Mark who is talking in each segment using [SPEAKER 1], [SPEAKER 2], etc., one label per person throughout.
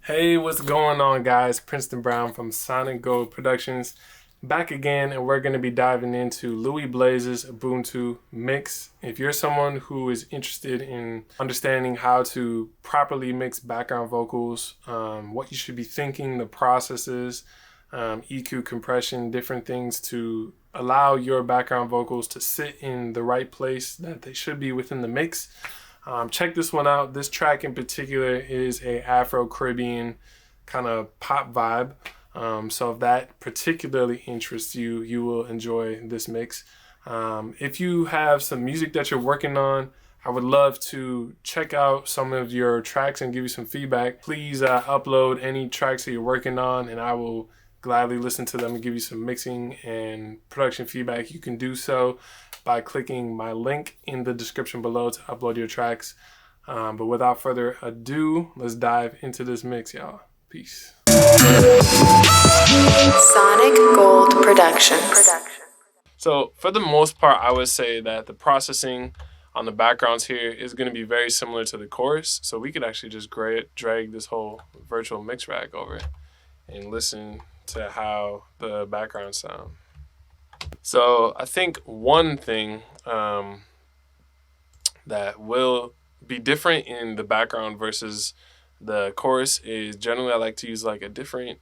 [SPEAKER 1] Hey, what's going on, guys? Princeton Brown from Sonic Gold Productions back again, and we're going to be diving into Louis Blaze's Ubuntu mix. If you're someone who is interested in understanding how to properly mix background vocals, what you should be thinking, the processes, EQ, compression, different things to allow your background vocals to sit in the right place that they should be within the mix. Check this one out. This track in particular is a Afro-Caribbean kind of pop vibe. So if that particularly interests you, you will enjoy this mix. If you have some music that you're working on, I would love to check out some of your tracks and give you some feedback. Please upload any tracks that you're working on, and I will gladly listen to them and give you some mixing and production feedback. You can do so by clicking my link in the description below to upload your tracks. But without further ado, let's dive into this mix, y'all. Peace.
[SPEAKER 2] Sonic Gold Productions.
[SPEAKER 1] So for the most part, I would say that the processing on the backgrounds here is going to be very similar to the chorus. So we could actually just drag this whole virtual mix rack over and listen to how the backgrounds sound. So I think one thing that will be different in the background versus the chorus is generally I like to use like a different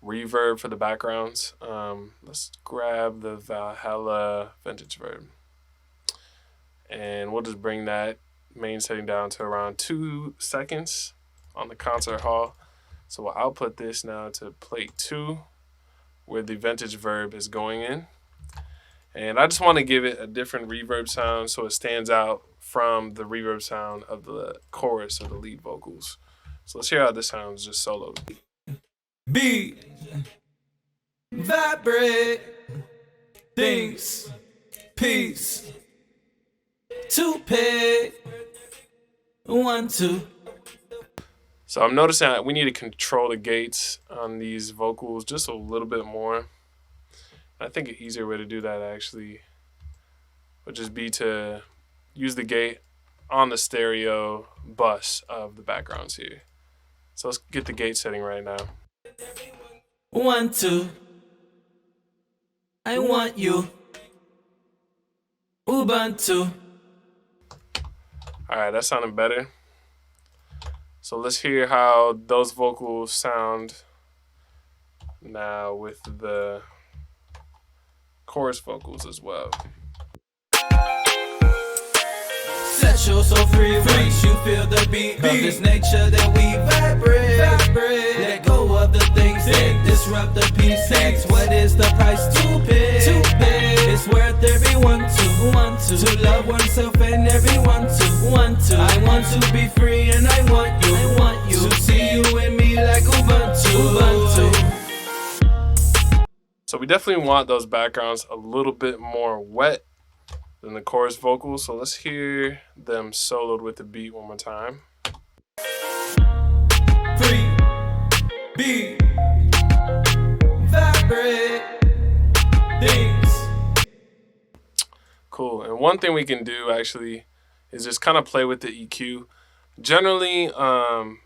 [SPEAKER 1] reverb for the backgrounds. Let's grab the Valhalla Vintage Verb. And we'll just bring that main setting down to around 2 seconds on the concert hall. So we'll output this now to plate 2 where the Vintage Verb is going in. And I just want to give it a different reverb sound so it stands out from the reverb sound of the chorus or the lead vocals. So let's hear how this sounds just soloed.
[SPEAKER 3] Beat, vibrate, things, peace, 2 pay, 1 2.
[SPEAKER 1] So I'm noticing that we need to control the gates on these vocals just a little bit more. I think an easier way to do that actually would just be to use the gate on the stereo bus of the backgrounds here. So let's get the gate setting right now.
[SPEAKER 3] 1 2. I want you. Ubuntu.
[SPEAKER 1] All right, that sounded better. So let's hear how those vocals sound now with the chorus vocals as well.
[SPEAKER 3] Sexual, so free, once you feel the beat of this nature that we vibrate. Let go of the things that disrupt the peace. That's what is the price to pay. It's worth everyone to love oneself and everyone to. I want to be free and I want you to see you and me like Ubuntu.
[SPEAKER 1] So we definitely want those backgrounds a little bit more wet than the chorus vocals. So let's hear them soloed with the beat one more time.
[SPEAKER 3] Free, beat, vibrate, things.
[SPEAKER 1] Cool. And one thing we can do actually is just kind of play with the EQ. Generally,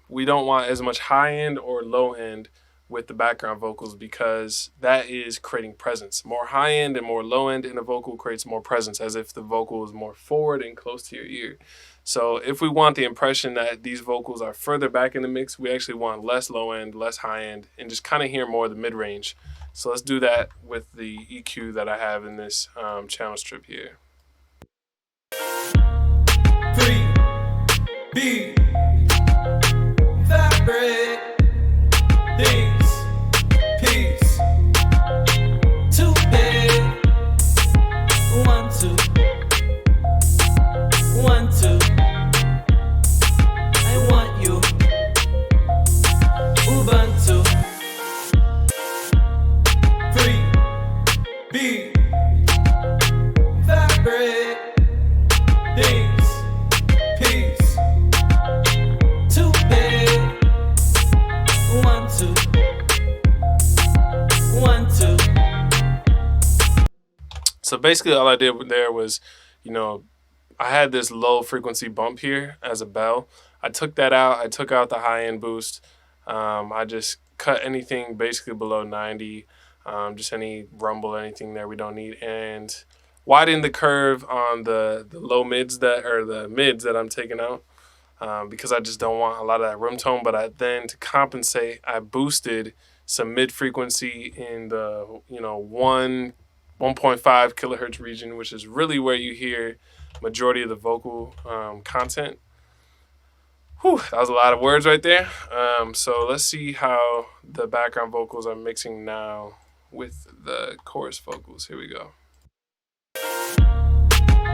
[SPEAKER 1] we don't want as much high end or low end with the background vocals because that is creating presence. More high end and more low end in a vocal creates more presence, as if the vocal is more forward and close to your ear. So if we want the impression that these vocals are further back in the mix, we actually want less low end, less high end, and just kind of hear more of the mid range. So let's do that with the EQ that I have in this channel strip here.
[SPEAKER 3] Free, beat, vibrate, things, peace, 2 pay, 1 2, 1 2. I want you, Ubuntu. Free, beat, vibrate, things, peace, 2 pay, 1 2, 1 2.
[SPEAKER 1] So basically all I did there was, I had this low frequency bump here as a bell. I took that out. I took out the high end boost. I just cut anything basically below 90, just any rumble, anything there we don't need, and widen the curve on the low mids the mids that I'm taking out, because I just don't want a lot of that room tone. But then to compensate, I boosted some mid frequency in the 1.5 kilohertz region, which is really where you hear majority of the vocal content. Whew, that was a lot of words right there. So let's see how the background vocals are mixing now with the chorus vocals. Here we go.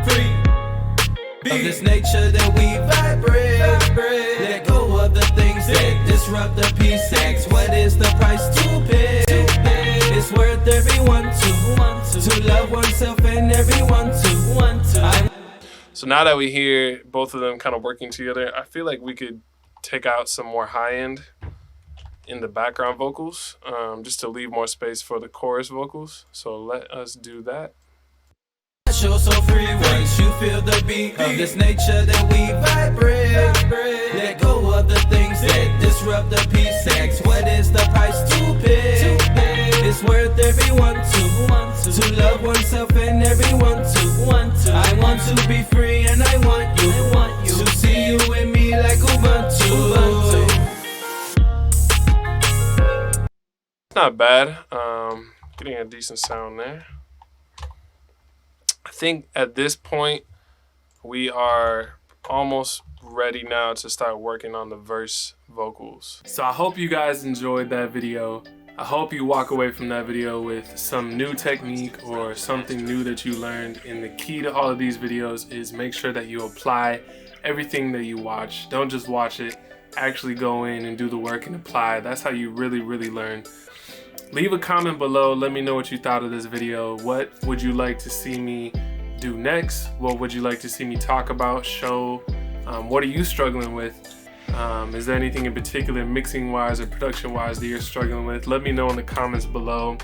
[SPEAKER 3] Free of this nature that we vibrate. Let go of the things that disrupt the peace. What is the price to pay? It's worth everyone to love oneself and everyone to.
[SPEAKER 1] So now that we hear both of them kind of working together, I feel like we could take out some more high end in the background vocals, just to leave more space for the chorus vocals. So let us do that.
[SPEAKER 3] So free once you feel the beat of this nature that we vibrate. Let go of the things that disrupt the peace. What is the price to pay? It's worth everyone to love oneself and everyone to. I want to be free and I want you to see you and me like Ubuntu.
[SPEAKER 1] Not bad. Getting a decent sound there. I think at this point we are almost ready now to start working on the verse vocals. So I hope you guys enjoyed that video. I hope you walk away from that video with some new technique or something new that you learned. And the key to all of these videos is make sure that you apply everything that you watch. Don't just watch it, actually go in and do the work and apply. That's how you really learn. Leave a comment below. Let me know what you thought of this video. What would you like to see me do next? What would you like to see me talk about, show? What are you struggling with? Is there anything in particular mixing wise or production wise that you're struggling with? Let me know in the comments below.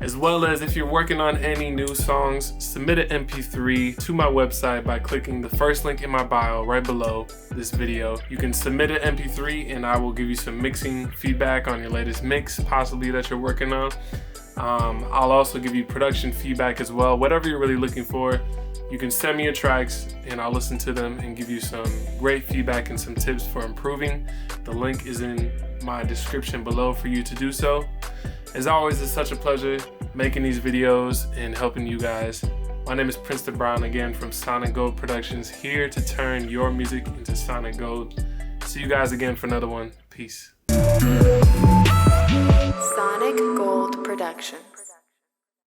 [SPEAKER 1] As well as if you're working on any new songs, submit an MP3 to my website by clicking the first link in my bio right below this video. You can submit an MP3 and I will give you some mixing feedback on your latest mix, possibly that you're working on. I'll also give you production feedback as well. Whatever you're really looking for, you can send me your tracks and I'll listen to them and give you some great feedback and some tips for improving. The link is in my description below for you to do so. As always, it's such a pleasure making these videos and helping you guys. My name is Princeton Brown, again from Sonic Gold Productions, here to turn your music into Sonic Gold. See you guys again for another one. Peace.
[SPEAKER 2] Sonic Gold Production.